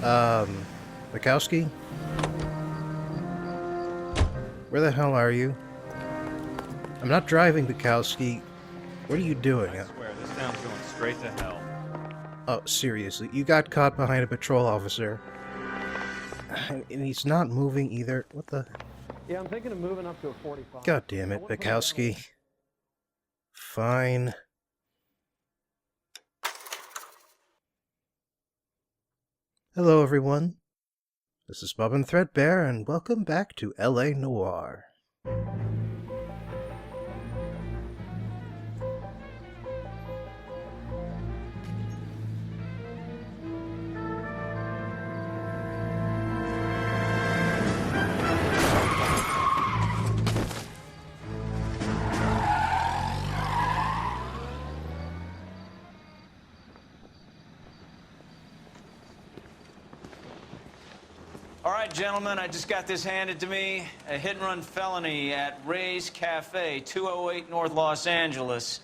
Bukowski? Where the hell are you? I'm not driving, Bukowski. What are you doing? I swear, this town's going straight to hell. Oh, seriously, you got caught behind a patrol officer. And he's not moving either. What the... Yeah, I'm thinking of moving up to a 45. God damn it, Bukowski. Fine. Hello, everyone. This is Bob and Threadbare, and welcome back to LA Noire. All right, gentlemen, I just got this handed to me. A hit-and-run felony at Ray's Cafe, 208 North Los Angeles.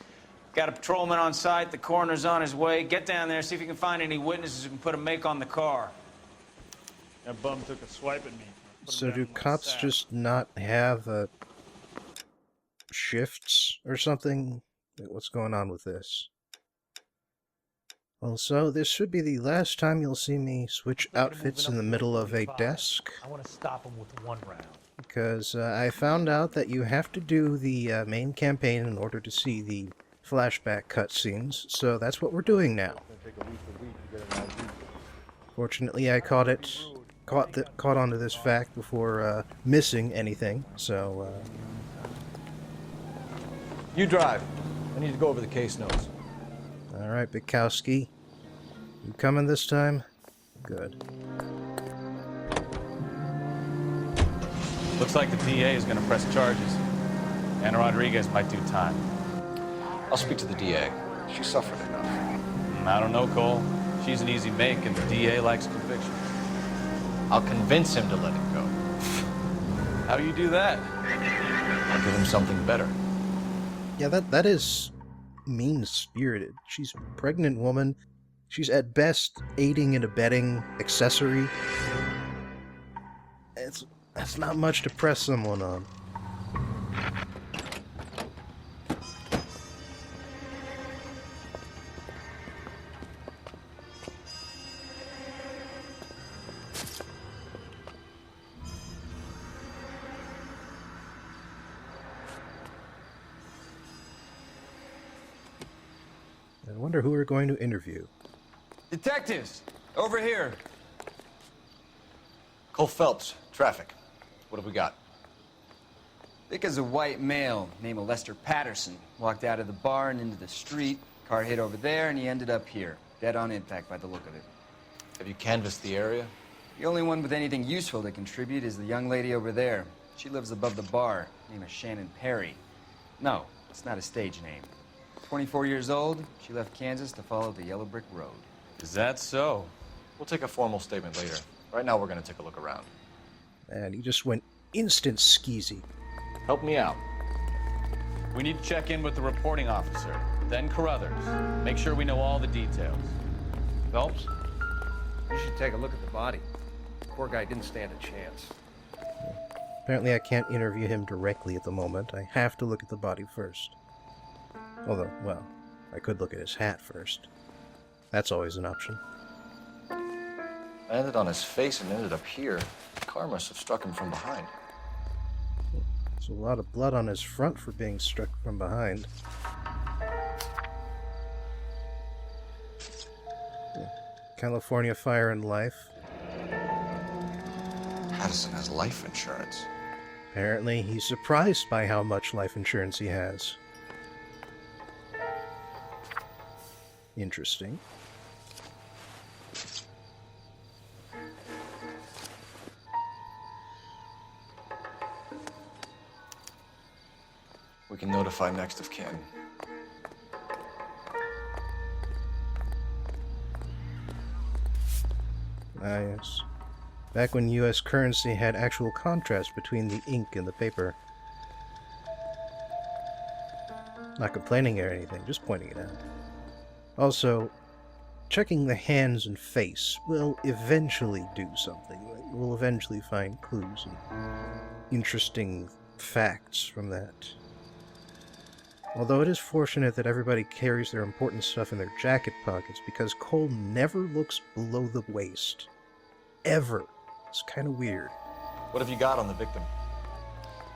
Got a patrolman on site. The coroner's on his way. Get down there, see if you can find any witnesses who can put a make on the car. That bum took a swipe at me. So do cops just not have shifts or something? What's going on with this? Also, this should be the last time you'll see me switch outfits in the middle of a desk. I want to stop him with one round. Because I found out that you have to do the main campaign in order to see the flashback cutscenes, so that's what we're doing now. Fortunately, I caught onto this fact before missing anything, so... You drive. I need to go over the case notes. Alright, Bukowski. You coming this time? Good. Looks like the DA is going to press charges. Anna Rodriguez might do time. I'll speak to the DA. She suffered enough. I don't know, Cole. She's an easy make, and the DA likes conviction. I'll convince him to let it go. How do you do that? I'll give him something better. Yeah, that is mean-spirited. She's a pregnant woman. She's at best aiding and abetting accessory. That's not much to press someone on. I wonder who we're going to interview. Detectives, over here. Cole Phelps, traffic. What have we got? Thick as a white male named Lester Patterson. Walked out of the bar and into the street. Car hit over there, and he ended up here. Dead on impact by the look of it. Have you canvassed the area? The only one with anything useful to contribute is the young lady over there. She lives above the bar. Name is Shannon Perry. No, it's not a stage name. 24 years old, she left Kansas to follow the Yellow Brick Road. Is that so? We'll take a formal statement later. Right now, we're going to take a look around. And he just went instant skeezy. Help me out. We need to check in with the reporting officer, then Carruthers. Make sure we know all the details. Phelps, you should take a look at the body. Poor guy didn't stand a chance. Apparently I can't interview him directly at the moment. I have to look at the body first. Although, well, I could look at his hat first. That's always an option. I landed on his face and ended up here. The car must have struck him from behind. There's a lot of blood on his front for being struck from behind. California Fire and Life. Patterson has life insurance. Apparently, he's surprised by how much life insurance he has. Interesting. We can notify next of kin. Ah, yes. Back when U.S. currency had actual contrast between the ink and the paper. Not complaining or anything, just pointing it out. Also, checking the hands and face will eventually do something. We'll eventually find clues and interesting facts from that. Although it is fortunate that everybody carries their important stuff in their jacket pockets, because Cole never looks below the waist. Ever. It's kind of weird. What have you got on the victim?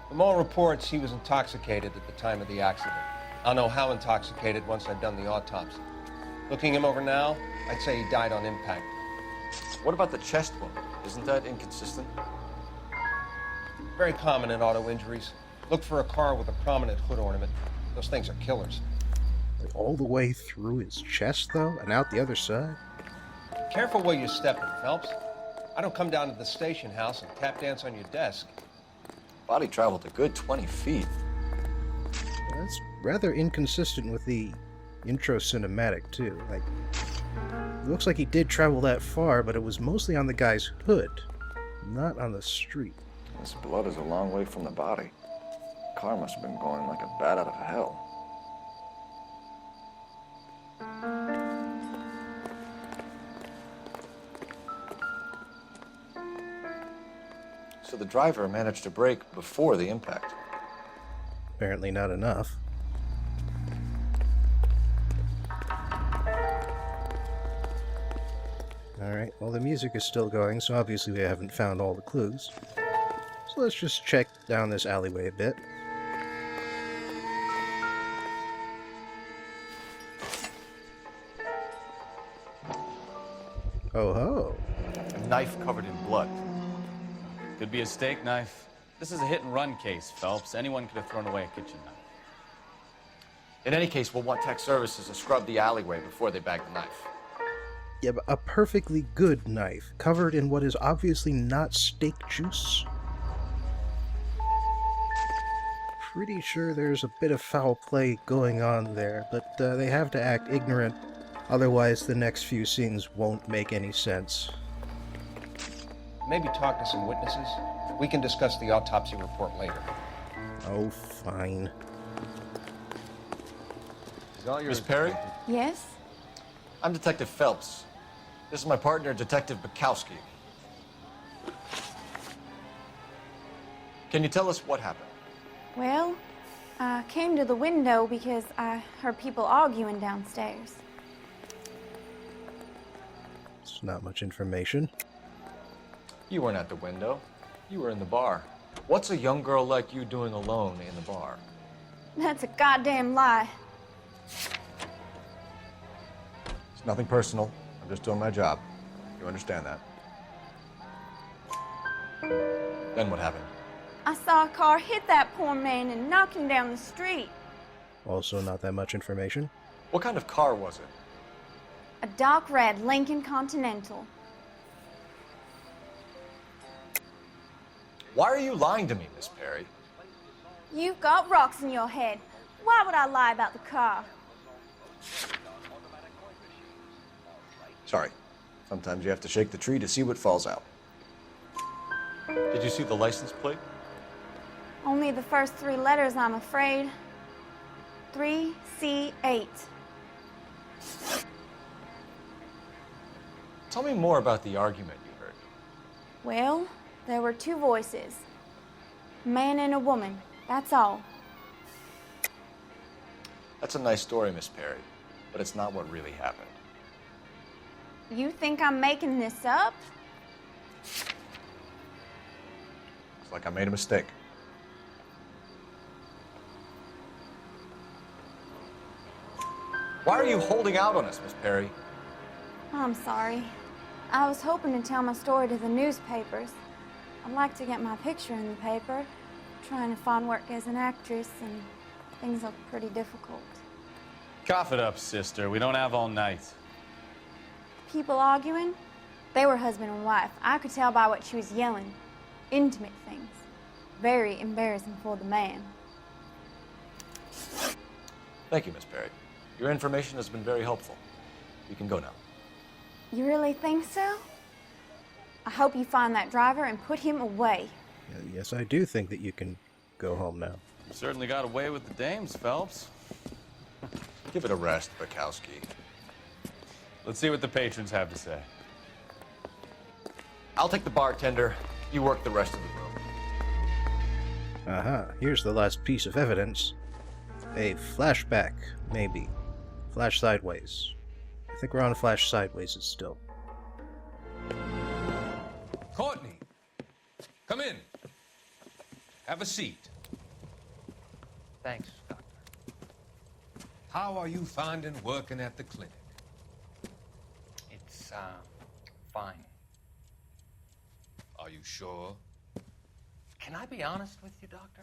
From all reports, he was intoxicated at the time of the accident. I'll know how intoxicated once I've done the autopsy. Looking him over now, I'd say he died on impact. What about the chest wound? Isn't that inconsistent? Very common in auto injuries. Look for a car with a prominent hood ornament. Those things are killers. Like, all the way through his chest, though, and out the other side? Careful where you're stepping, Phelps. I don't come down to the station house and tap dance on your desk. Body traveled a good 20 feet. That's rather inconsistent with the intro cinematic, too. Like, it looks like he did travel that far, but it was mostly on the guy's hood, not on the street. This blood is a long way from the body. Car must have been going like a bat out of hell. So the driver managed to brake before the impact. Apparently not enough. Alright, well the music is still going, so obviously we haven't found all the clues. So let's just check down this alleyway a bit. Oh ho! A knife covered in blood. Could be a steak knife. This is a hit-and-run case, Phelps. Anyone could have thrown away a kitchen knife. In any case, we'll want tech services to scrub the alleyway before they bag the knife. Yeah, but a perfectly good knife, covered in what is obviously not steak juice. Pretty sure there's a bit of foul play going on there, but they have to act ignorant, otherwise the next few scenes won't make any sense. Maybe talk to some witnesses. We can discuss the autopsy report later. Oh, fine. Miss Perry? Yes? I'm Detective Phelps. This is my partner, Detective Bukowski. Can you tell us what happened? Well, I came to the window because I heard people arguing downstairs. It's not much information. You weren't at the window. You were in the bar. What's a young girl like you doing alone in the bar? That's a goddamn lie. It's nothing personal. I'm just doing my job. You understand that? Then what happened? I saw a car hit that poor man and knock him down the street. Also not that much information. What kind of car was it? A dark red Lincoln Continental. Why are you lying to me, Miss Perry? You've got rocks in your head. Why would I lie about the car? Sorry. Sometimes you have to shake the tree to see what falls out. Did you see the license plate? Only the first three letters, I'm afraid. 3C8. Tell me more about the argument you heard. Well, there were two voices. A man and a woman, that's all. That's a nice story, Miss Perry, but it's not what really happened. You think I'm making this up? It's like I made a mistake. Why are you holding out on us, Miss Perry? I'm sorry. I was hoping to tell my story to the newspapers. I'd like to get my picture in the paper. Trying to find work as an actress, and things look pretty difficult. Cough it up, sister. We don't have all night. People arguing? They were husband and wife. I could tell by what she was yelling. Intimate things. Very embarrassing for the man. Thank you, Miss Perry. Your information has been very helpful. You can go now. You really think so? I hope you find that driver and put him away. Yes, I do think that you can go home now. You certainly got away with the dames, Phelps. Give it a rest, Bukowski. Let's see what the patrons have to say. I'll take the bartender. You work the rest of the room. Aha, here's the last piece of evidence. A flashback, maybe. Flash sideways. I think we're on flash sideways still. Courtney, come in. Have a seat. Thanks, Doctor. How are you finding working at the clinic? It's, fine. Are you sure? Can I be honest with you, Doctor?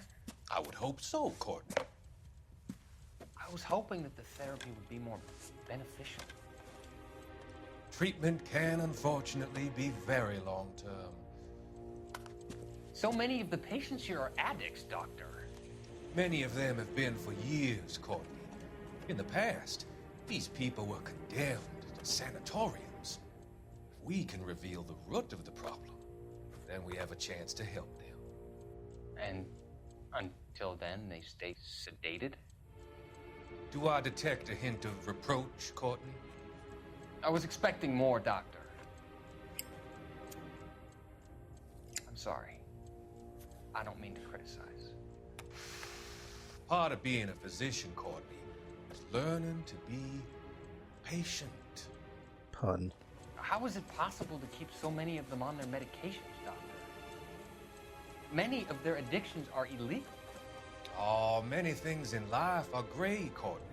I would hope so, Courtney. I was hoping that the therapy would be more beneficial. Treatment can, unfortunately, be very long-term. So many of the patients here are addicts, Doctor. Many of them have been for years, Courtney. In the past, these people were condemned to sanatoriums. If we can reveal the root of the problem, then we have a chance to help them. And until then, they stay sedated? Do I detect a hint of reproach, Courtney? I was expecting more, Doctor. I'm sorry. I don't mean to criticize. Part of being a physician, Courtney, is learning to be patient. Pun. How is it possible to keep so many of them on their medications, Doctor? Many of their addictions are illegal. Oh, many things in life are gray, Courtney.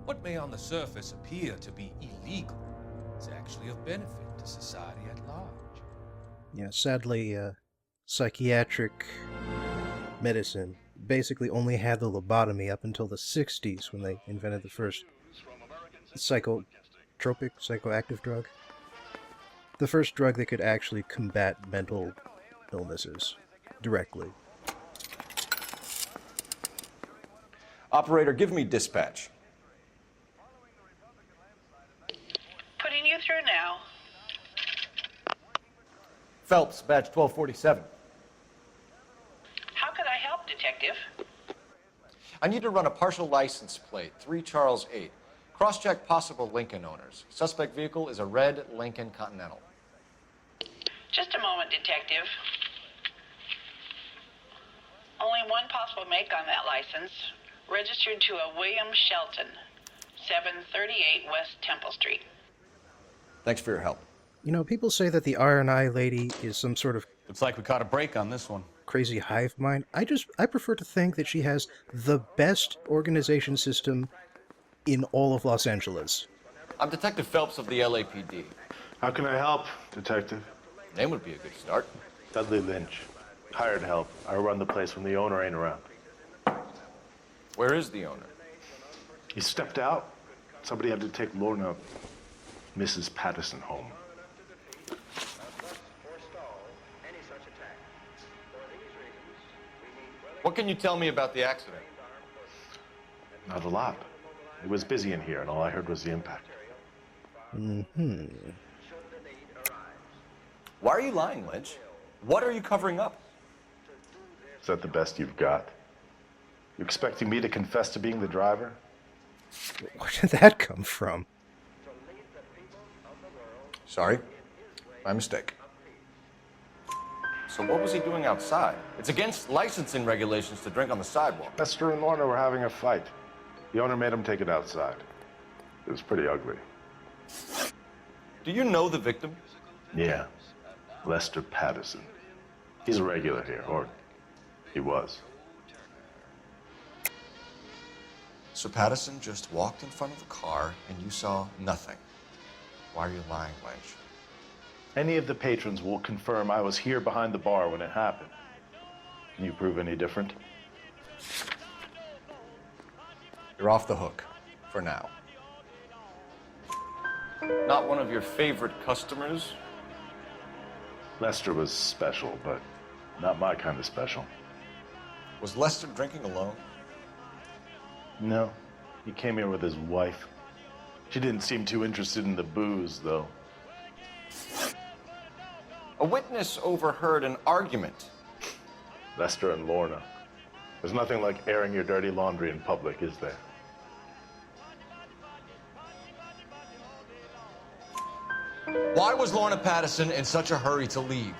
What may on the surface appear to be illegal is actually of benefit to society at large. Yeah, sadly, psychiatric medicine basically only had the lobotomy up until the 60s when they invented the first psychoactive drug. The first drug that could actually combat mental illnesses directly. Operator, give me dispatch. Putting you through now. Phelps, badge 1247. How could I help, Detective? I need to run a partial license plate, 3 Charles 8. Cross-check possible Lincoln owners. Suspect vehicle is a red Lincoln Continental. Just a moment, Detective. Only one possible make on that license. Registered to a William Shelton, 738 West Temple Street. Thanks for your help. You know, people say that the R&I lady is some sort of Looks like we caught a break on this one. crazy hive mind. I prefer to think that she has the best organization system in all of Los Angeles. I'm Detective Phelps of the LAPD. How can I help, Detective? Name would be a good start. Dudley Lynch. Hired help. I run the place when the owner ain't around. Where is the owner? He stepped out. Somebody had to take Lorna, Mrs. Patterson, home. What can you tell me about the accident? Not a lot. It was busy in here, and all I heard was the impact. Mm-hmm. Why are you lying, Lynch? What are you covering up? Is that the best you've got? You expecting me to confess to being the driver? Where did that come from? Sorry. My mistake. So what was he doing outside? It's against licensing regulations to drink on the sidewalk. Lester and Lorna were having a fight. The owner made him take it outside. It was pretty ugly. Do you know the victim? Yeah. Lester Patterson. He's a regular here, or he was. So Patterson just walked in front of the car and you saw nothing. Why are you lying, Lynch? Any of the patrons will confirm I was here behind the bar when it happened. Can you prove any different? You're off the hook, for now. Not one of your favorite customers? Lester was special, but not my kind of special. Was Lester drinking alone? No. He came here with his wife. She didn't seem too interested in the booze, though. A witness overheard an argument. Lester and Lorna. There's nothing like airing your dirty laundry in public, is there? Why was Lorna Patterson in such a hurry to leave?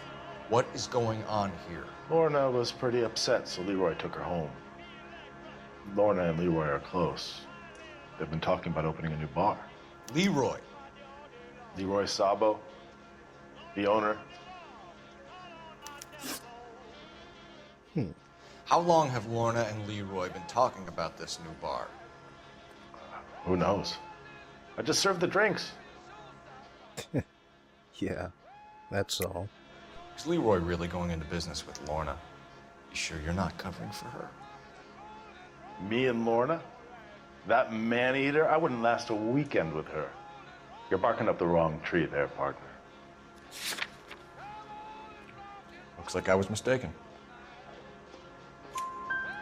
What is going on here? Lorna was pretty upset, so Leroy took her home. Lorna and Leroy are close. They've been talking about opening a new bar. Leroy? Leroy Sabo, the owner. How long have Lorna and Leroy been talking about this new bar? Who knows? I just served the drinks. Yeah, that's all. Is Leroy really going into business with Lorna? You sure you're not covering for her? Me and Lorna? That man-eater? I wouldn't last a weekend with her. You're barking up the wrong tree there, partner. Looks like I was mistaken.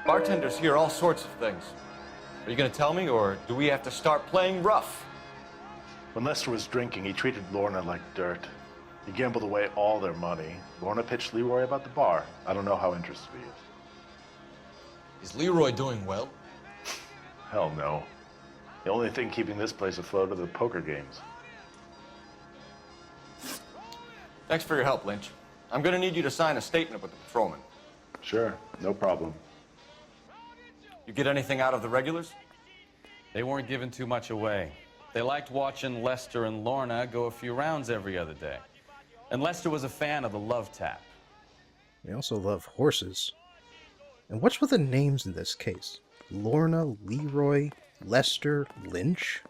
Bartenders hear all sorts of things. Are you gonna tell me, or do we have to start playing rough? When Lester was drinking, he treated Lorna like dirt. He gambled away all their money. Lorna pitched Leroy about the bar. I don't know how interested he is. Is Leroy doing well? Hell no. The only thing keeping this place afloat are the poker games. Thanks for your help, Lynch. I'm gonna need you to sign a statement with the patrolman. Sure, no problem. You get anything out of the regulars? They weren't giving too much away. They liked watching Lester and Lorna go a few rounds every other day. And Lester was a fan of the love tap. They also love horses. And what's with the names in this case? Lorna, Leroy, Lester, Lynch?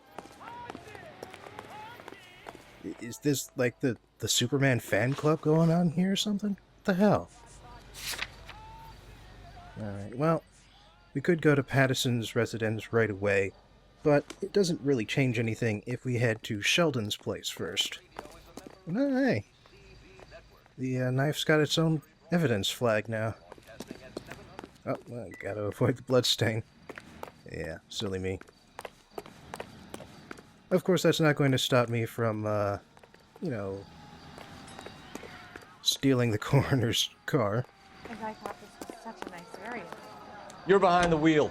Is this like the Superman fan club going on here or something? What the hell? Alright, well, we could go to Patterson's residence right away, but it doesn't really change anything if we head to Sheldon's place first. Oh, hey. The knife's got its own evidence flag now. Oh, well, gotta avoid the bloodstain. Yeah, silly me. Of course, that's not going to stop me from, you know, stealing the coroner's car. Because I thought this was such a nice area. You're behind the wheel.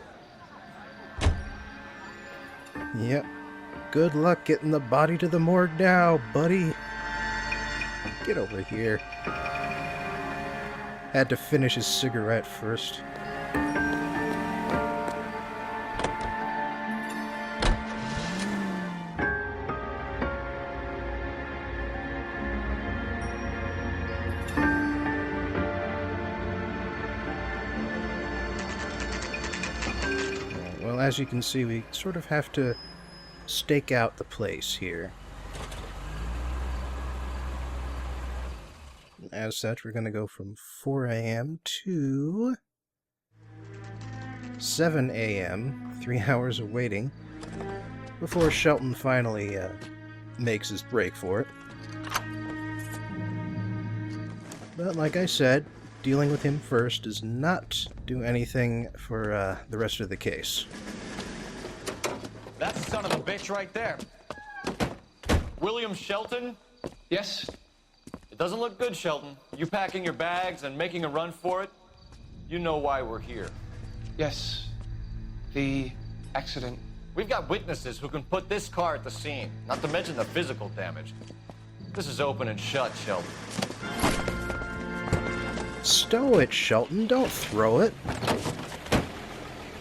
Yep. Good luck getting the body to the morgue now, buddy. Get over here. Had to finish his cigarette first. Well, as you can see, we sort of have to stake out the place here. As such, we're going to go from 4 a.m. to 7 a.m., 3 hours of waiting, before Shelton finally makes his break for it. But like I said, dealing with him first does not do anything for the rest of the case. That's the son of a bitch right there. William Shelton? Yes? It doesn't look good, Shelton. You packing your bags and making a run for it? You know why we're here. Yes. The accident. We've got witnesses who can put this car at the scene, not to mention the physical damage. This is open and shut, Shelton. Stow it, Shelton. Don't throw it.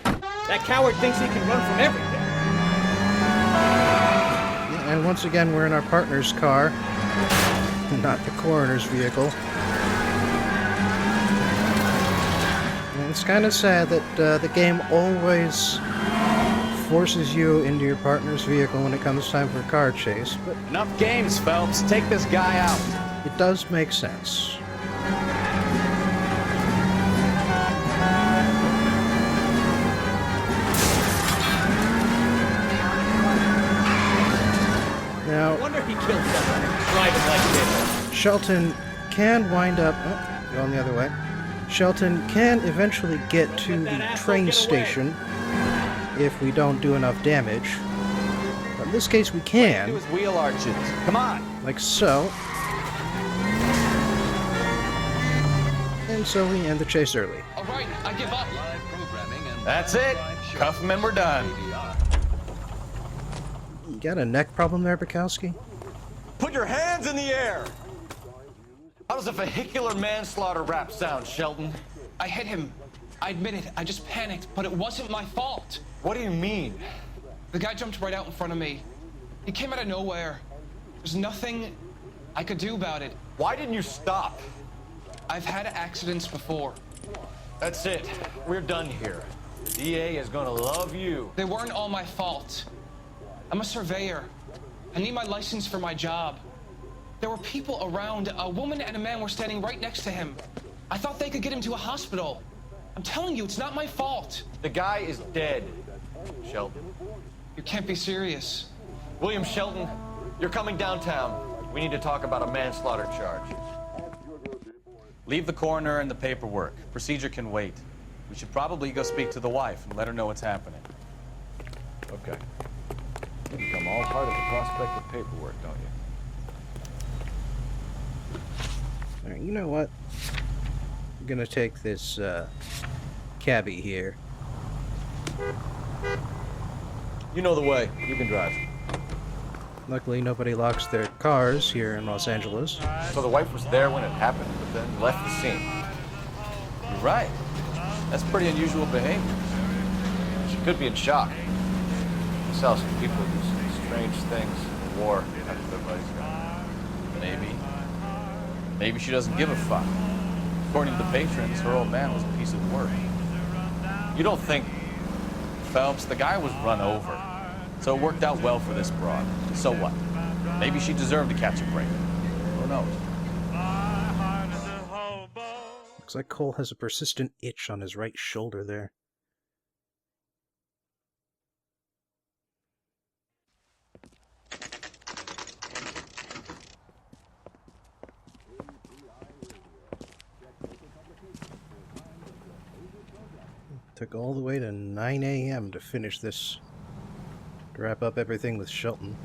That coward thinks he can run from everything. And once again, we're in our partner's car, not the coroner's vehicle. And it's kind of sad that the game always forces you into your partner's vehicle when it comes time for a car chase, but Enough games, Phelps. Take this guy out. it does make sense. Now, No wonder he killed someone driving like this. Shelton can wind up... Oh, going the other way. Shelton can eventually get to the train station if we don't do enough damage. But in this case, we Do can, his wheel arches. Come on. like so. And so we end the chase early. All right, I give up. That's it. Cuff him and we're done. You got a neck problem there, Bukowski? Put Put your hands in the air! How does a vehicular manslaughter rap sound, Shelton? I hit him. I admit it. I just panicked, but it wasn't my fault. What do you mean? The guy jumped right out in front of me. He came out of nowhere. There's nothing I could do about it. Why didn't you stop? I've had accidents before. That's it. We're done here. The DA is gonna love you. They weren't all my fault. I'm a surveyor. I need my license for my job. There were people around. A woman and a man were standing right next to him. I thought they could get him to a hospital. I'm telling you, it's not my fault. The guy is dead, Shelton. You can't be serious. William Shelton, you're coming downtown. We need to talk about a manslaughter charge. Leave the coroner and the paperwork. Procedure can wait. We should probably go speak to the wife and let her know what's happening. Okay. You become all part of the prospective paperwork, don't you? All right, you know what? I'm gonna take this cabbie here. You know the way. You can drive. Luckily, nobody locks their cars here in Los Angeles. So the wife was there when it happened, but then left the scene. You're right. That's pretty unusual behavior. She could be in shock. I saw some people do some strange things in the war after their buddies got. Maybe she doesn't give a fuck. According to the patrons, her old man was a piece of work. You don't think... Phelps, the guy was run over. So it worked out well for this broad. So what? Maybe she deserved to catch a break. Who knows? Looks like Cole has a persistent itch on his right shoulder there. Took all the way to 9 a.m. to finish this. To wrap up everything with Shelton.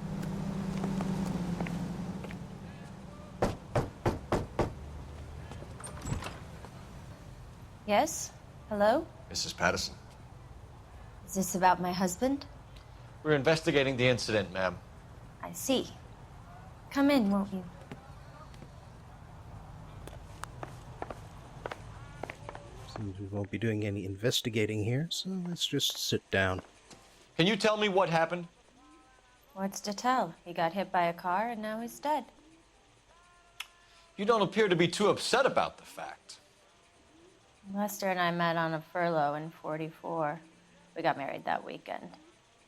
Yes? Hello? Mrs. Patterson. Is this about my husband? We're investigating the incident, ma'am. I see. Come in, won't you? Seems we won't be doing any investigating here, so let's just sit down. Can you tell me what happened? What's to tell? He got hit by a car and now he's dead. You don't appear to be too upset about the fact. Lester and I met on a furlough in '44. We got married that weekend.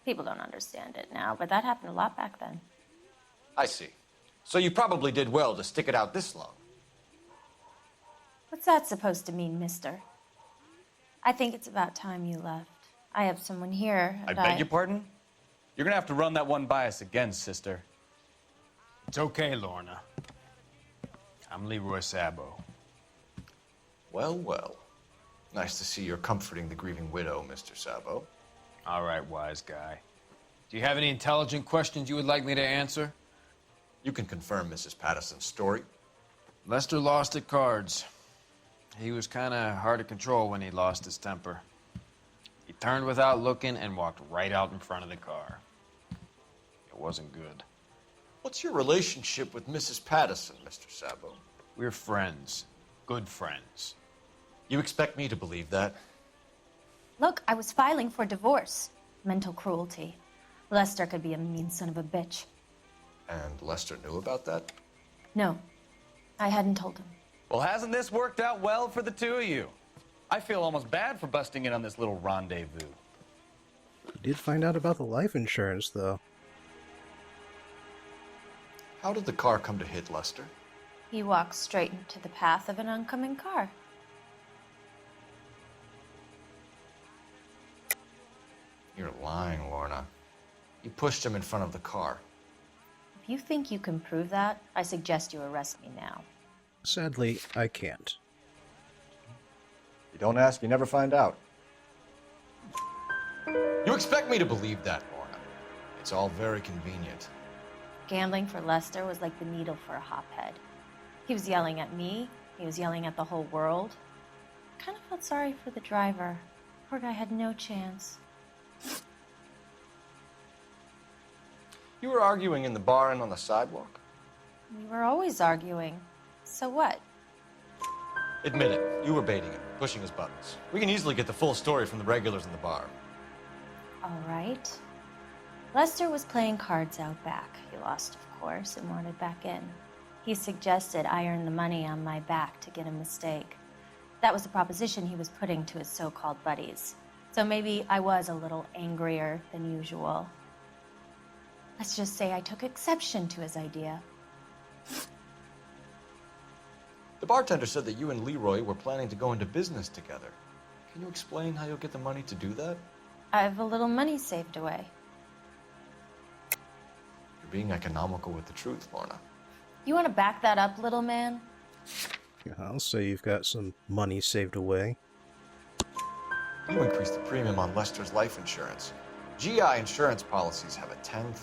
People don't understand it now, but that happened a lot back then. I see. So you probably did well to stick it out this long. What's that supposed to mean, mister? I think it's about time you left. I have someone here, I and beg your pardon? You're gonna have to run that one by us again, sister. It's okay, Lorna. I'm Leroy Sabo. Well, well. Nice to see you're comforting the grieving widow, Mr. Sabo. All right, wise guy. Do you have any intelligent questions you would like me to answer? You can confirm Mrs. Patterson's story. Lester lost at cards. He was kind of hard to control when he lost his temper. He turned without looking and walked right out in front of the car. It wasn't good. What's your relationship with Mrs. Patterson, Mr. Sabo? We're friends. Good friends. You expect me to believe that? Look, I was filing for divorce. Mental cruelty. Lester could be a mean son of a bitch. And Lester knew about that? No, I hadn't told him. Well, hasn't this worked out well for the two of you? I feel almost bad for busting in on this little rendezvous. We did find out about the life insurance, though. How did the car come to hit Lester? He walked straight into the path of an oncoming car. You're lying, Lorna. You pushed him in front of the car. If you think you can prove that, I suggest you arrest me now. Sadly, I can't. You don't ask, you never find out. You expect me to believe that, Lorna. It's all very convenient. Gambling for Lester was like the needle for a hophead. He was yelling at me. He was yelling at the whole world. I kind of felt sorry for the driver. Poor guy had no chance. You were arguing in the bar and on the sidewalk? We were always arguing. So what? Admit it. You were baiting him, pushing his buttons. We can easily get the full story from the regulars in the bar. All right. Lester was playing cards out back. He lost, of course, and wanted back in. He suggested I earn the money on my back to get a mistake. That was the proposition he was putting to his so-called buddies. So maybe I was a little angrier than usual. Let's just say I took exception to his idea. The bartender said that you and Leroy were planning to go into business together. Can you explain how you'll get the money to do that? I have a little money saved away. You're being economical with the truth, Lorna. You want to back that up, little man? I'll say you've got some money saved away. You increased the premium on Lester's life insurance. GI insurance policies have a $10,000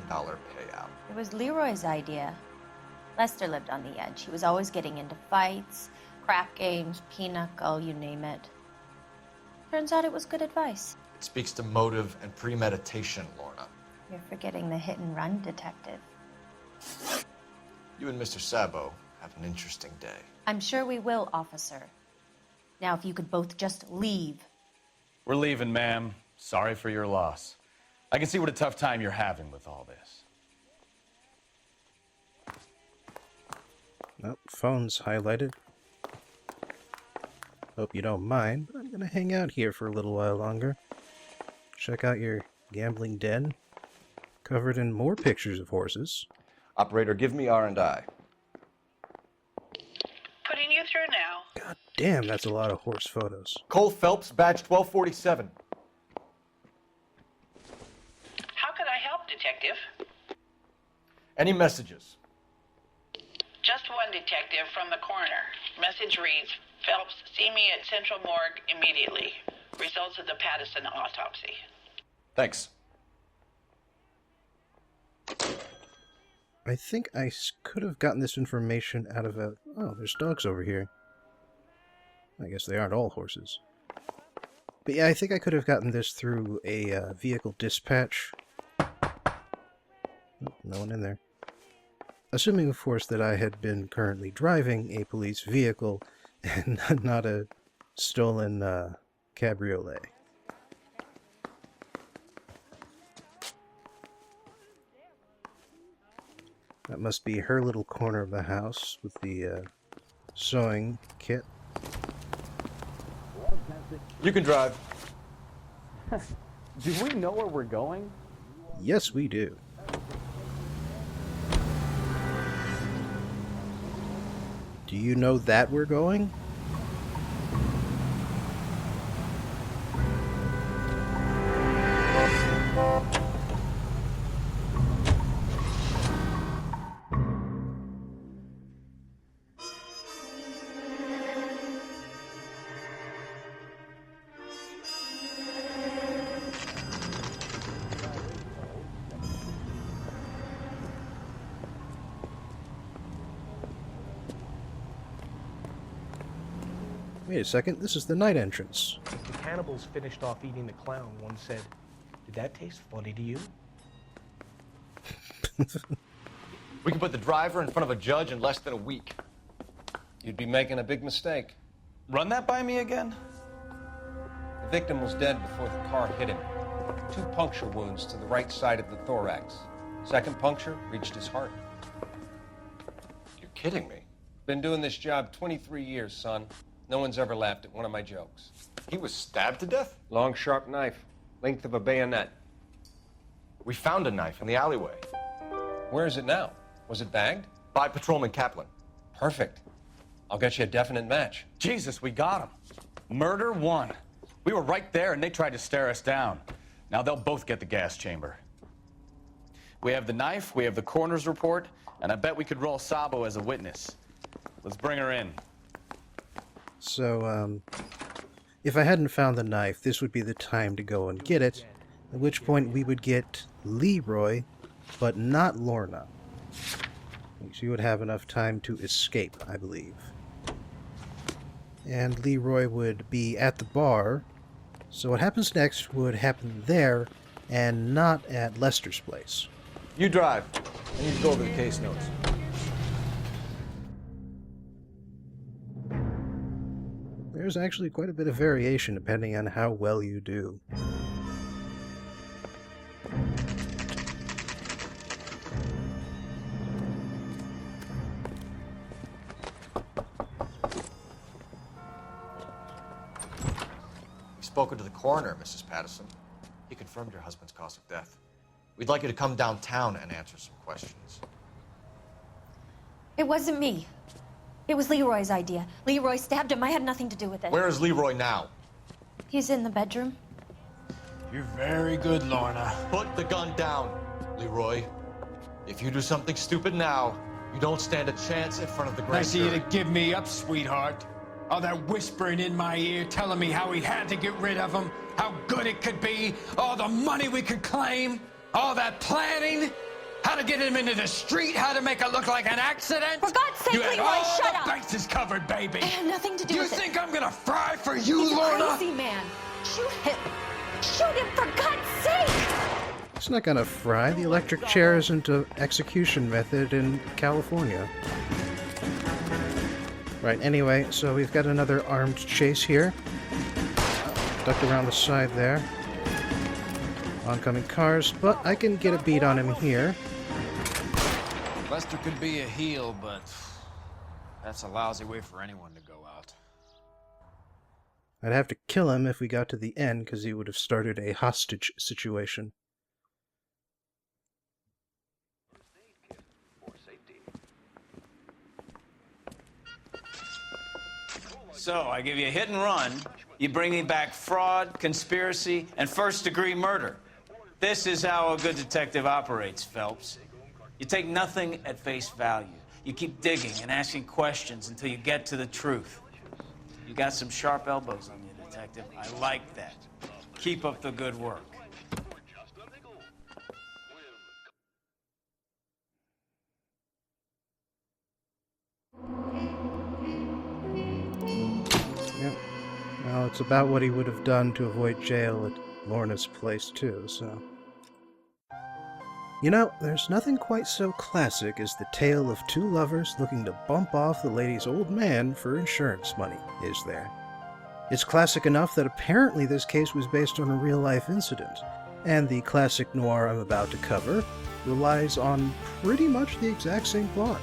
payout. It was Leroy's idea. Lester lived on the edge. He was always getting into fights, crap games, pinochle, you name it. Turns out it was good advice. It speaks to motive and premeditation, Lorna. You're forgetting the hit-and-run detective. You and Mr. Sabo have an interesting day. I'm sure we will, officer. Now, if you could both just leave. We're leaving, ma'am. Sorry for your loss. I can see what a tough time you're having with all this. Oh, phone's highlighted. Hope you don't mind, but I'm gonna hang out here for a little while longer. Check out your gambling den, covered in more pictures of horses. Operator, give me R&I. Putting you through now. God damn, that's a lot of horse photos. Cole Phelps, badge 1247. How could I help, Detective? Any messages? Just one detective from the coroner. Message reads, Phelps, see me at Central Morgue immediately. Results of the Pattison autopsy. Thanks. I think I could have gotten this information out of a... Oh, there's dogs over here. I guess they aren't all horses. But yeah, I think I could have gotten this through a vehicle dispatch. Oh, no one in there. Assuming, of course, that I had been currently driving a police vehicle and not a stolen cabriolet. That must be her little corner of the house with the sewing kit. You can drive. Do we know where we're going? Yes, we do. Do you know that we're going? Wait a second, this is the night entrance. The cannibals finished off eating the clown. One said, "Did that taste funny to you?" We can put the driver in front of a judge in less than a week. You'd be making a big mistake. Run that by me again? The victim was dead before the car hit him. 2 puncture wounds to the right side of the thorax. Second puncture reached his heart. You're kidding me. Been doing this job 23 years, son. No one's ever laughed at one of my jokes. He was stabbed to death? Long, sharp knife. Length of a bayonet. We found a knife in the alleyway. Where is it now? Was it bagged? By Patrolman Kaplan. Perfect. I'll get you a definite match. Jesus, we got him. Murder 1. We were right there and they tried to stare us down. Now they'll both get the gas chamber. We have the knife, we have the coroner's report, and I bet we could roll Sabo as a witness. Let's bring her in. So, if I hadn't found the knife, this would be the time to go and get it, at which point we would get Leroy, but not Lorna. She would have enough time to escape, I believe. And Leroy would be at the bar, so what happens next would happen there, and not at Lester's place. You drive. I need to go over the case notes. there's actually quite a bit of variation depending on how well you do. We've spoken to the coroner, Mrs. Patterson. He confirmed your husband's cause of death. We'd like you to come downtown and answer some questions. It wasn't me. It was Leroy's idea. Leroy stabbed him. I had nothing to do with it. Where is Leroy now? He's in the bedroom. You're very good, Lorna. Put the gun down, Leroy. If you do something stupid now, you don't stand a chance in front of the grand Nice of you jury. to give me up, sweetheart. All that whispering in my ear, telling me how we had to get rid of him, how good it could be, all the money we could claim, all that planning, how to get him into the street, how to make it look like an accident. For God's sake, you had Leroy, all shut the up. bases covered, baby. I had nothing to do You with it. think I'm gonna fry for you, He's Lorna? a crazy man. Shoot him. Shoot him, for God's sake. It's not gonna fry. The electric chair isn't an execution method in California. Right, anyway, so we've got another armed chase here. Ducked around the side there. Oncoming cars, but I can get a beat on him here. Lester could be a heel, but that's a lousy way for anyone to go out. I'd have to kill him if we got to the end, because he would have started a hostage situation. So, I give you a hit and run. You bring me back fraud, conspiracy, and first-degree murder. This is how a good detective operates, Phelps. You take nothing at face value. You keep digging and asking questions until you get to the truth. You got some sharp elbows on you, detective. I like that. Keep up the good work. Yep. Well, it's about what he would have done to avoid jail at Lorna's place, too, so... You know, there's nothing quite so classic as the tale of two lovers looking to bump off the lady's old man for insurance money, is there? It's classic enough that apparently this case was based on a real-life incident, and the classic noir I'm about to cover relies on pretty much the exact same plot.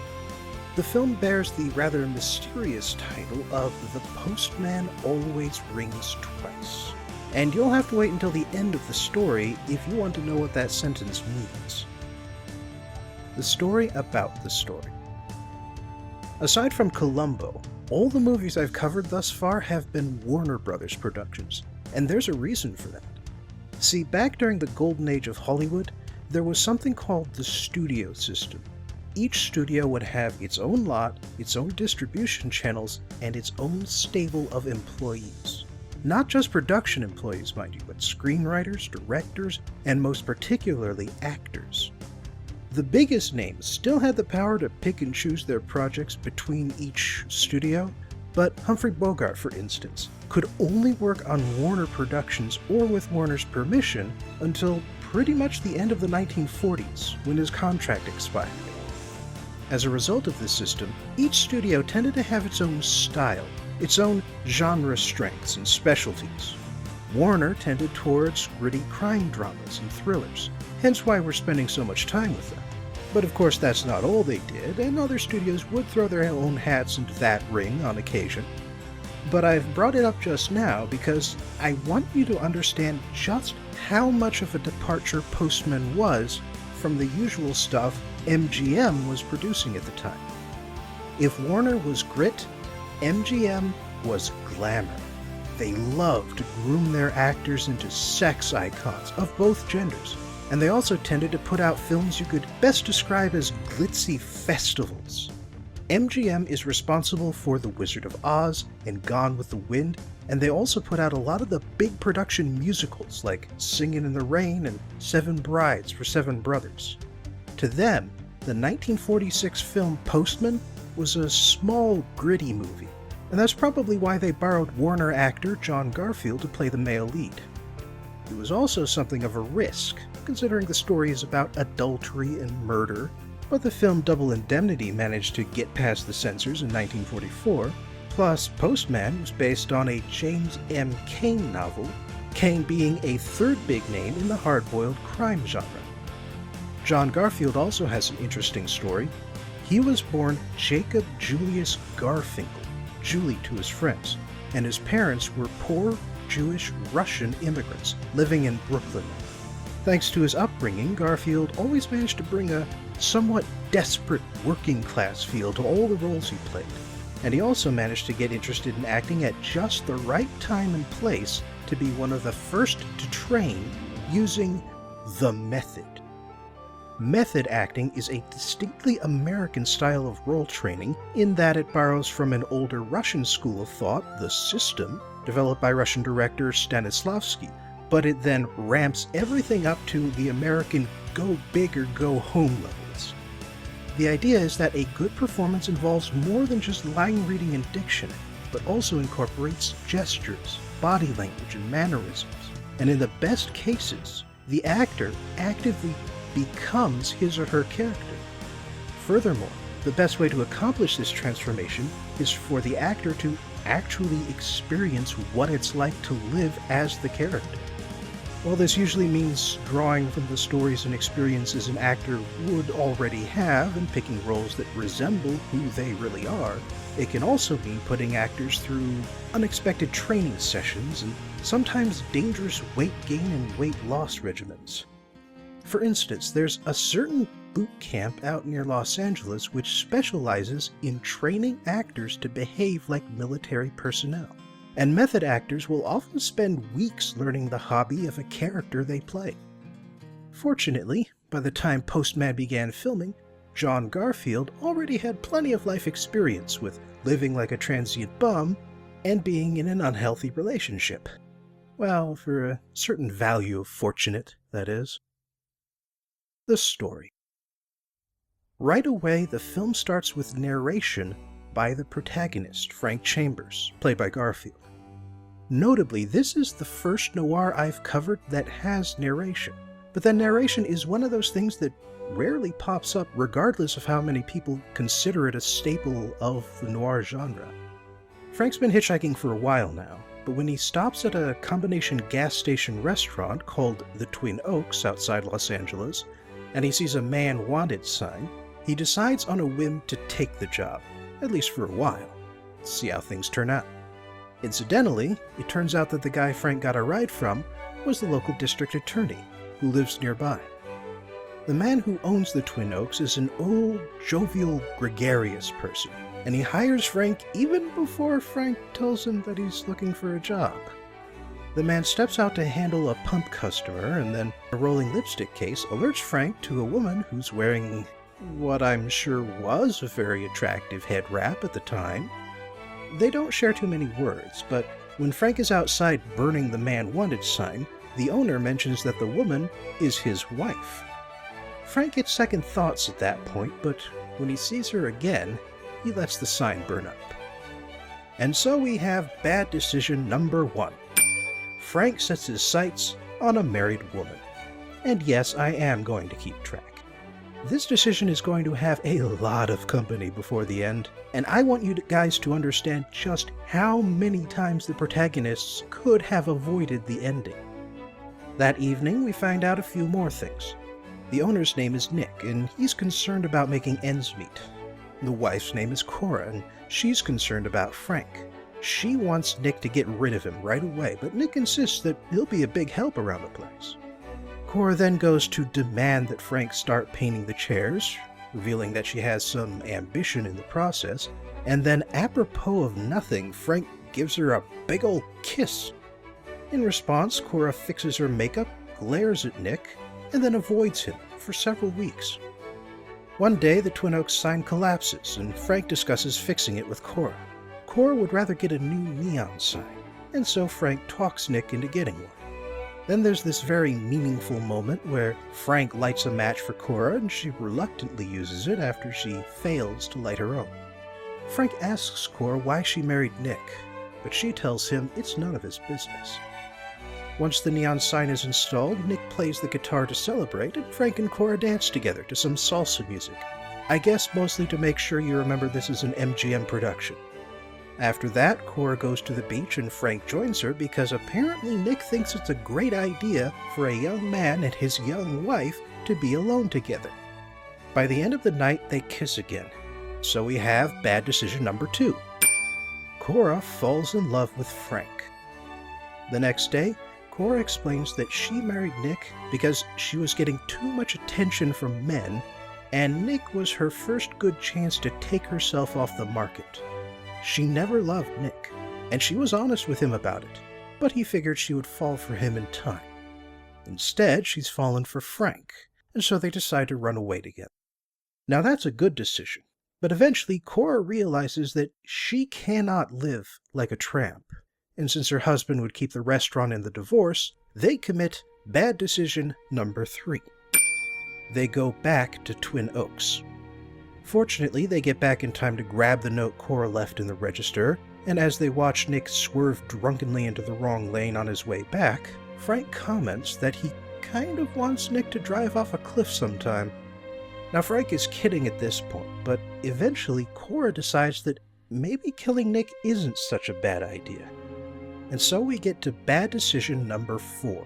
The film bears the rather mysterious title of The Postman Always Rings Twice, and you'll have to wait until the end of the story if you want to know what that sentence means. The story about the story. Aside from Columbo, all the movies I've covered thus far have been Warner Brothers productions, and there's a reason for that. See, back during the golden age of Hollywood, there was something called the studio system. Each studio would have its own lot, its own distribution channels, and its own stable of employees. Not just production employees, mind you, but screenwriters, directors, and most particularly actors. The biggest names still had the power to pick and choose their projects between each studio, but Humphrey Bogart, for instance, could only work on Warner Productions or with Warner's permission until pretty much the end of the 1940s, when his contract expired. As a result of this system, each studio tended to have its own style, its own genre strengths and specialties. Warner tended towards gritty crime dramas and thrillers, hence why we're spending so much time with them. But of course that's not all they did, and other studios would throw their own hats into that ring on occasion. But I've brought it up just now because I want you to understand just how much of a departure Postman was from the usual stuff MGM was producing at the time. If Warner was grit, MGM was glamour. They loved to groom their actors into sex icons of both genders, and they also tended to put out films you could best describe as glitzy festivals. MGM is responsible for The Wizard of Oz and Gone with the Wind, and they also put out a lot of the big production musicals like Singin' in the Rain and Seven Brides for Seven Brothers. To them, the 1946 film Postman was a small, gritty movie, and that's probably why they borrowed Warner actor John Garfield to play the male lead. It was also something of a risk, considering the story is about adultery and murder, but the film Double Indemnity managed to get past the censors in 1944, Plus, Postman was based on a James M. Cain novel, Cain being a third big name in the hard-boiled crime genre. John Garfield also has an interesting story. He was born Jacob Julius Garfinkel, Julie to his friends, and his parents were poor Jewish Russian immigrants living in Brooklyn. Thanks to his upbringing, Garfield always managed to bring a somewhat desperate working-class feel to all the roles he played, and he also managed to get interested in acting at just the right time and place to be one of the first to train using the method. Method acting is a distinctly American style of role training in that it borrows from an older Russian school of thought, the system, developed by Russian director Stanislavski, but it then ramps everything up to the American go big or go home levels. The idea is that a good performance involves more than just line reading and diction, but also incorporates gestures, body language, and mannerisms. And in the best cases, the actor actively becomes his or her character. Furthermore, the best way to accomplish this transformation is for the actor to actually experience what it's like to live as the character. While this usually means drawing from the stories and experiences an actor would already have and picking roles that resemble who they really are, it can also mean putting actors through unexpected training sessions and sometimes dangerous weight gain and weight loss regimens. For instance, there's a certain boot camp out near Los Angeles which specializes in training actors to behave like military personnel. And method actors will often spend weeks learning the hobby of a character they play. Fortunately, by the time Postman began filming, John Garfield already had plenty of life experience with living like a transient bum and being in an unhealthy relationship. Well, for a certain value of fortunate, that is. The story. Right away, the film starts with narration by the protagonist, Frank Chambers, played by Garfield. Notably, this is the first noir I've covered that has narration, but that narration is one of those things that rarely pops up regardless of how many people consider it a staple of the noir genre. Frank's been hitchhiking for a while now, but when he stops at a combination gas station restaurant called the Twin Oaks outside Los Angeles, and he sees a man wanted sign, he decides on a whim to take the job, at least for a while, see how things turn out. Incidentally, it turns out that the guy Frank got a ride from was the local district attorney, who lives nearby. The man who owns the Twin Oaks is an old, jovial, gregarious person, and he hires Frank even before Frank tells him that he's looking for a job. The man steps out to handle a pump customer, and then a rolling lipstick case alerts Frank to a woman who's wearing what I'm sure was a very attractive head wrap at the time. They don't share too many words, but when Frank is outside burning the man wanted sign, the owner mentions that the woman is his wife. Frank gets second thoughts at that point, but when he sees her again, he lets the sign burn up. And so we have bad decision number 1. Frank sets his sights on a married woman. And yes, I am going to keep track. This decision is going to have a lot of company before the end, and I want you guys to understand just how many times the protagonists could have avoided the ending. That evening, we find out a few more things. The owner's name is Nick, and he's concerned about making ends meet. The wife's name is Cora, and she's concerned about Frank. She wants Nick to get rid of him right away, but Nick insists that he'll be a big help around the place. Cora then goes to demand that Frank start painting the chairs, revealing that she has some ambition in the process, and then apropos of nothing, Frank gives her a big ol' kiss. In response, Cora fixes her makeup, glares at Nick, and then avoids him for several weeks. One day, the Twin Oaks sign collapses, and Frank discusses fixing it with Cora. Cora would rather get a new neon sign, and so Frank talks Nick into getting one. Then there's this very meaningful moment where Frank lights a match for Cora and she reluctantly uses it after she fails to light her own. Frank asks Cora why she married Nick, but she tells him it's none of his business. Once the neon sign is installed, Nick plays the guitar to celebrate, and Frank and Cora dance together to some salsa music. I guess mostly to make sure you remember this is an MGM production. After that, Cora goes to the beach and Frank joins her because apparently Nick thinks it's a great idea for a young man and his young wife to be alone together. By the end of the night, they kiss again. So we have bad decision number 2. Cora falls in love with Frank. The next day, Cora explains that she married Nick because she was getting too much attention from men, and Nick was her first good chance to take herself off the market. She never loved Nick, and she was honest with him about it, but he figured she would fall for him in time. Instead, she's fallen for Frank, and so they decide to run away together. Now that's a good decision, but eventually Cora realizes that she cannot live like a tramp, and since her husband would keep the restaurant in the divorce, they commit bad decision number 3. They go back to Twin Oaks. Fortunately, they get back in time to grab the note Cora left in the register, and as they watch Nick swerve drunkenly into the wrong lane on his way back, Frank comments that he kind of wants Nick to drive off a cliff sometime. Now Frank is kidding at this point, but eventually Cora decides that maybe killing Nick isn't such a bad idea. And so we get to bad decision number 4.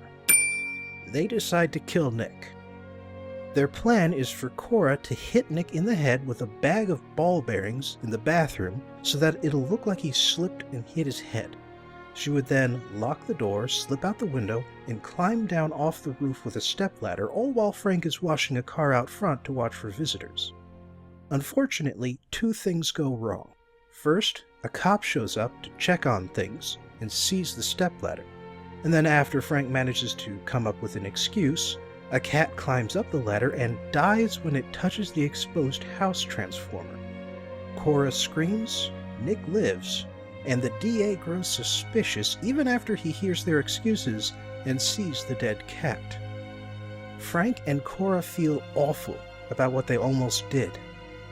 They decide to kill Nick. Their plan is for Cora to hit Nick in the head with a bag of ball bearings in the bathroom so that it'll look like he slipped and hit his head. She would then lock the door, slip out the window, and climb down off the roof with a stepladder, all while Frank is washing a car out front to watch for visitors. Unfortunately, 2 things go wrong. First, a cop shows up to check on things and sees the stepladder. And then after Frank manages to come up with an excuse, a cat climbs up the ladder and dies when it touches the exposed house transformer. Cora screams, Nick lives, and the DA grows suspicious even after he hears their excuses and sees the dead cat. Frank and Cora feel awful about what they almost did,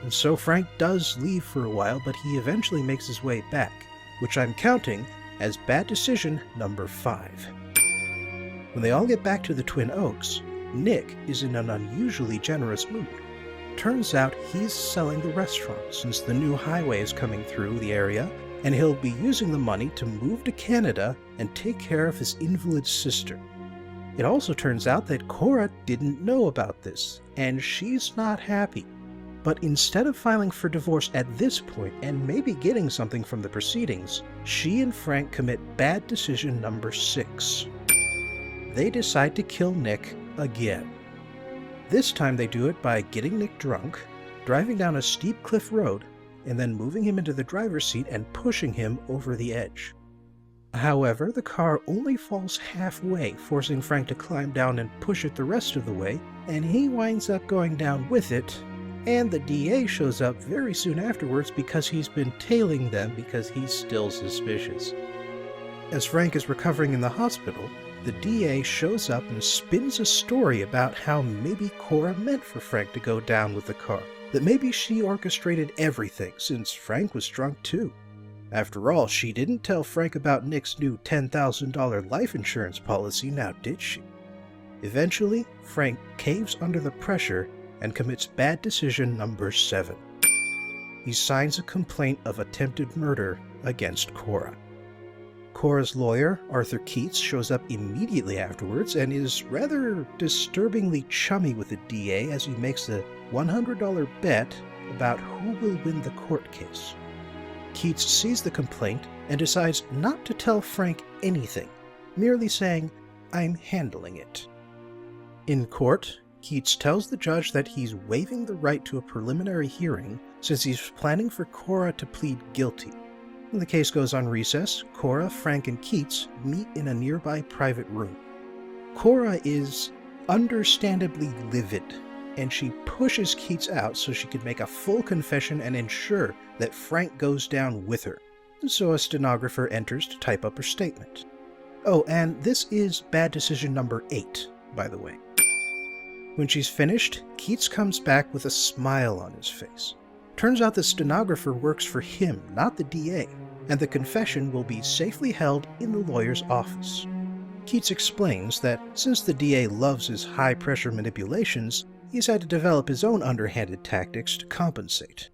and so Frank does leave for a while, but he eventually makes his way back, which I'm counting as bad decision number 5. When they all get back to the Twin Oaks, Nick is in an unusually generous mood. Turns out he's selling the restaurant since the new highway is coming through the area, and he'll be using the money to move to Canada and take care of his invalid sister. It also turns out that Cora didn't know about this, and she's not happy. But instead of filing for divorce at this point and maybe getting something from the proceedings, she and Frank commit bad decision number 6. They decide to kill Nick again. This time they do it by getting Nick drunk, driving down a steep cliff road, and then moving him into the driver's seat and pushing him over the edge. However, the car only falls halfway, forcing Frank to climb down and push it the rest of the way, and he winds up going down with it, and the DA shows up very soon afterwards because he's been tailing them because he's still suspicious. As Frank is recovering in the hospital, the DA shows up and spins a story about how maybe Cora meant for Frank to go down with the car, that maybe she orchestrated everything since Frank was drunk too. After all, she didn't tell Frank about Nick's new $10,000 life insurance policy, now did she? Eventually, Frank caves under the pressure and commits bad decision number 7. He signs a complaint of attempted murder against Cora. Cora's lawyer, Arthur Keats, shows up immediately afterwards and is rather disturbingly chummy with the DA as he makes a $100 bet about who will win the court case. Keats sees the complaint and decides not to tell Frank anything, merely saying, "I'm handling it." In court, Keats tells the judge that he's waiving the right to a preliminary hearing since he's planning for Cora to plead guilty. When the case goes on recess, Cora, Frank, and Keats meet in a nearby private room. Cora is understandably livid, and she pushes Keats out so she could make a full confession and ensure that Frank goes down with her. And so a stenographer enters to type up her statement. Oh, and this is bad decision number 8, by the way. When she's finished, Keats comes back with a smile on his face. Turns out the stenographer works for him, not the DA, and the confession will be safely held in the lawyer's office. Keats explains that since the DA loves his high-pressure manipulations, he's had to develop his own underhanded tactics to compensate.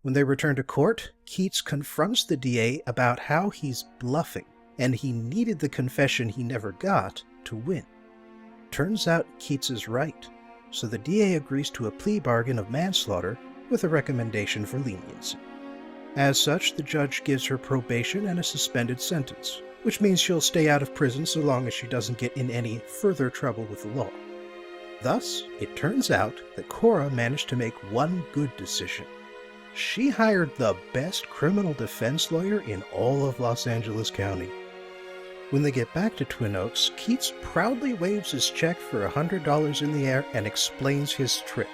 When they return to court, Keats confronts the DA about how he's bluffing, and he needed the confession he never got to win. Turns out Keats is right, so the DA agrees to a plea bargain of manslaughter with a recommendation for leniency. As such, the judge gives her probation and a suspended sentence, which means she'll stay out of prison so long as she doesn't get in any further trouble with the law. Thus, it turns out that Cora managed to make one good decision. She hired the best criminal defense lawyer in all of Los Angeles County. When they get back to Twin Oaks, Keats proudly waves his check for $100 in the air and explains his trick.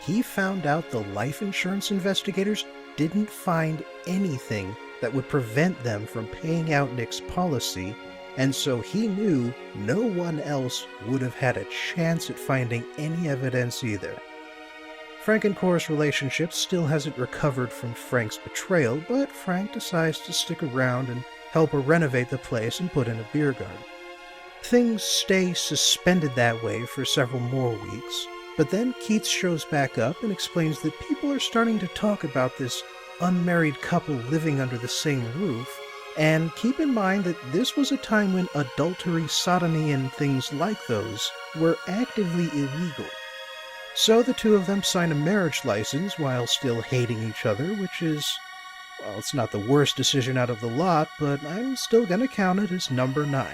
He found out the life insurance investigators didn't find anything that would prevent them from paying out Nick's policy, and so he knew no one else would have had a chance at finding any evidence either. Frank and Cora's relationship still hasn't recovered from Frank's betrayal, but Frank decides to stick around and help her renovate the place and put in a beer garden. Things stay suspended that way for several more weeks, but then Keats shows back up and explains that people are starting to talk about this unmarried couple living under the same roof, and keep in mind that this was a time when adultery, sodomy, and things like those were actively illegal. So the two of them sign a marriage license while still hating each other, which is, well, it's not the worst decision out of the lot, but I'm still gonna count it as number 9.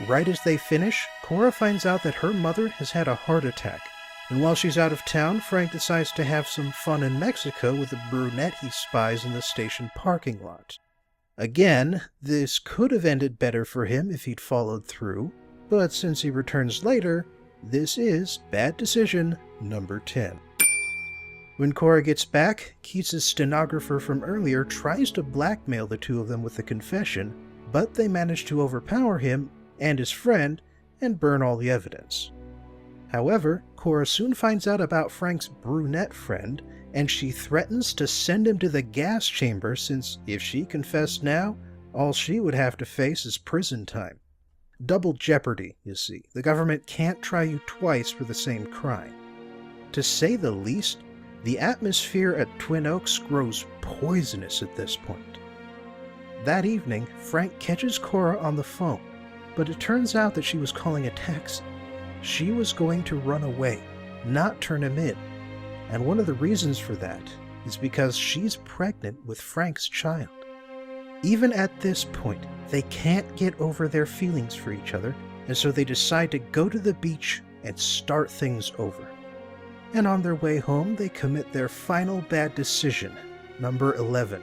Right as they finish, Cora finds out that her mother has had a heart attack, and while she's out of town, Frank decides to have some fun in Mexico with a brunette he spies in the station parking lot. Again, this could have ended better for him if he'd followed through, but since he returns later, this is bad decision number 10. When Cora gets back, Keats' stenographer from earlier tries to blackmail the two of them with a confession, but they manage to overpower him and his friend and burn all the evidence. However, Cora soon finds out about Frank's brunette friend, and she threatens to send him to the gas chamber since if she confessed now, all she would have to face is prison time. Double jeopardy, you see. The government can't try you twice for the same crime. To say the least, the atmosphere at Twin Oaks grows poisonous at this point. That evening, Frank catches Cora on the phone, but it turns out that she was calling a taxi. She was going to run away, not turn him in. And one of the reasons for that is because she's pregnant with Frank's child. Even at this point, they can't get over their feelings for each other, and so they decide to go to the beach and start things over. And on their way home, they commit their final bad decision, number 11.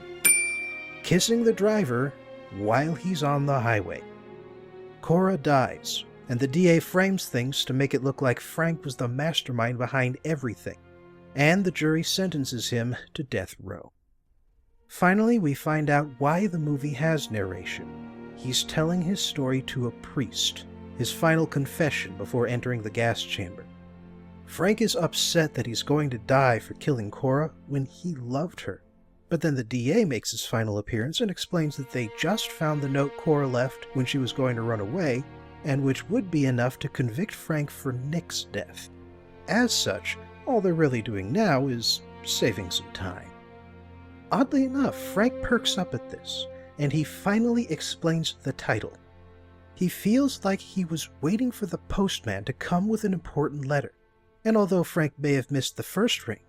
Kissing the driver while he's on the highway. Cora dies, and the DA frames things to make it look like Frank was the mastermind behind everything, and the jury sentences him to death row. Finally, we find out why the movie has narration. He's telling his story to a priest, his final confession before entering the gas chamber. Frank is upset that he's going to die for killing Cora when he loved her. But then the DA makes his final appearance and explains that they just found the note Cora left when she was going to run away, and which would be enough to convict Frank for Nick's death. As such, all they're really doing now is saving some time. Oddly enough, Frank perks up at this, and he finally explains the title. He feels like he was waiting for the postman to come with an important letter, and although Frank may have missed the first ring,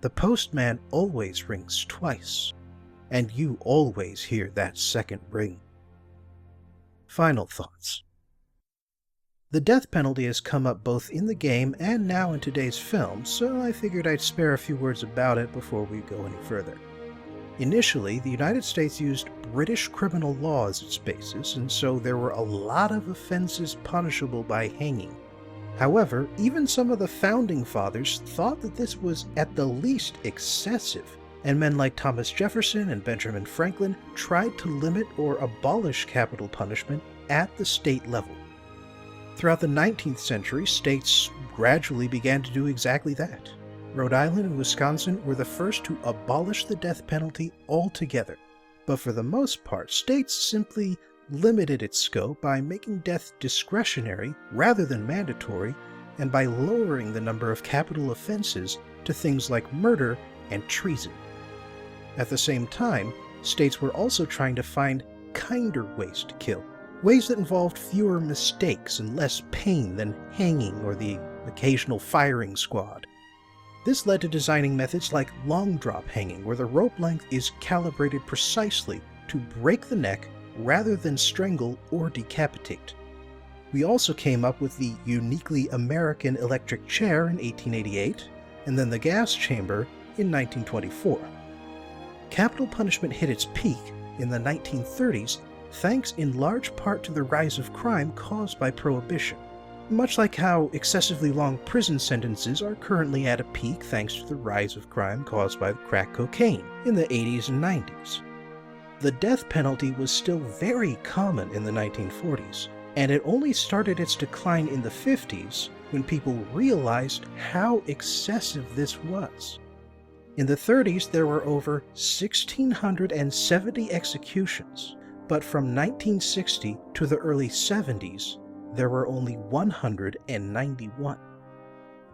the postman always rings twice, and you always hear that second ring. Final thoughts. The death penalty has come up both in the game and now in today's film, so I figured I'd spare a few words about it before we go any further. Initially, the United States used British criminal law as its basis, and so there were a lot of offenses punishable by hanging. However, even some of the founding fathers thought that this was at the least excessive, and men like Thomas Jefferson and Benjamin Franklin tried to limit or abolish capital punishment at the state level. Throughout the 19th century, states gradually began to do exactly that. Rhode Island and Wisconsin were the first to abolish the death penalty altogether, but for the most part, states simply limited its scope by making death discretionary rather than mandatory, and by lowering the number of capital offenses to things like murder and treason. At the same time, states were also trying to find kinder ways to kill, ways that involved fewer mistakes and less pain than hanging or the occasional firing squad. This led to designing methods like long drop hanging, where the rope length is calibrated precisely to break the neck rather than strangle or decapitate. We also came up with the uniquely American electric chair in 1888, and then the gas chamber in 1924. Capital punishment hit its peak in the 1930s, thanks in large part to the rise of crime caused by Prohibition, much like how excessively long prison sentences are currently at a peak thanks to the rise of crime caused by crack cocaine in the 80s and 90s. The death penalty was still very common in the 1940s, and it only started its decline in the 50s when people realized how excessive this was. In the 30s, there were over 1,670 executions, but from 1960 to the early 70s, there were only 191.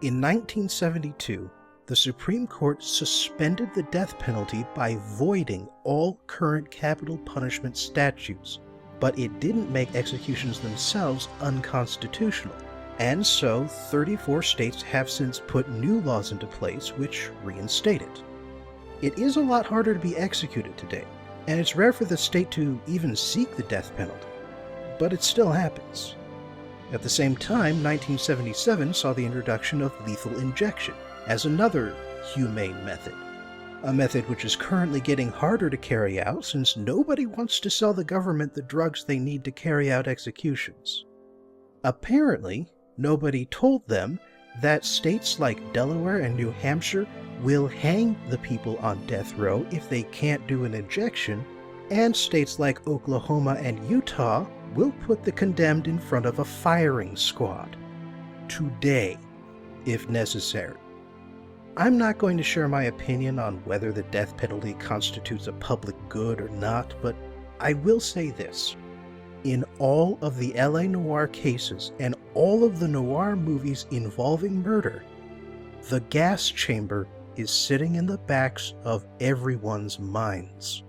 In 1972, the Supreme Court suspended the death penalty by voiding all current capital punishment statutes, but it didn't make executions themselves unconstitutional, and so 34 states have since put new laws into place which reinstate it. It is a lot harder to be executed today, and it's rare for the state to even seek the death penalty, but it still happens. At the same time, 1977 saw the introduction of lethal injection as another humane method, a method which is currently getting harder to carry out since nobody wants to sell the government the drugs they need to carry out executions. Apparently, nobody told them that states like Delaware and New Hampshire will hang the people on death row if they can't do an injection, and states like Oklahoma and Utah will put the condemned in front of a firing squad. Today, if necessary. I'm not going to share my opinion on whether the death penalty constitutes a public good or not, but I will say this. In all of the LA Noire cases and all of the noir movies involving murder, the gas chamber is sitting in the backs of everyone's minds.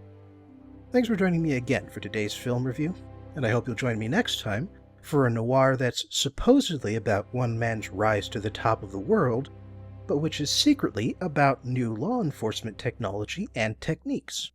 Thanks for joining me again for today's film review, and I hope you'll join me next time for a noir that's supposedly about one man's rise to the top of the world, but which is secretly about new law enforcement technology and techniques.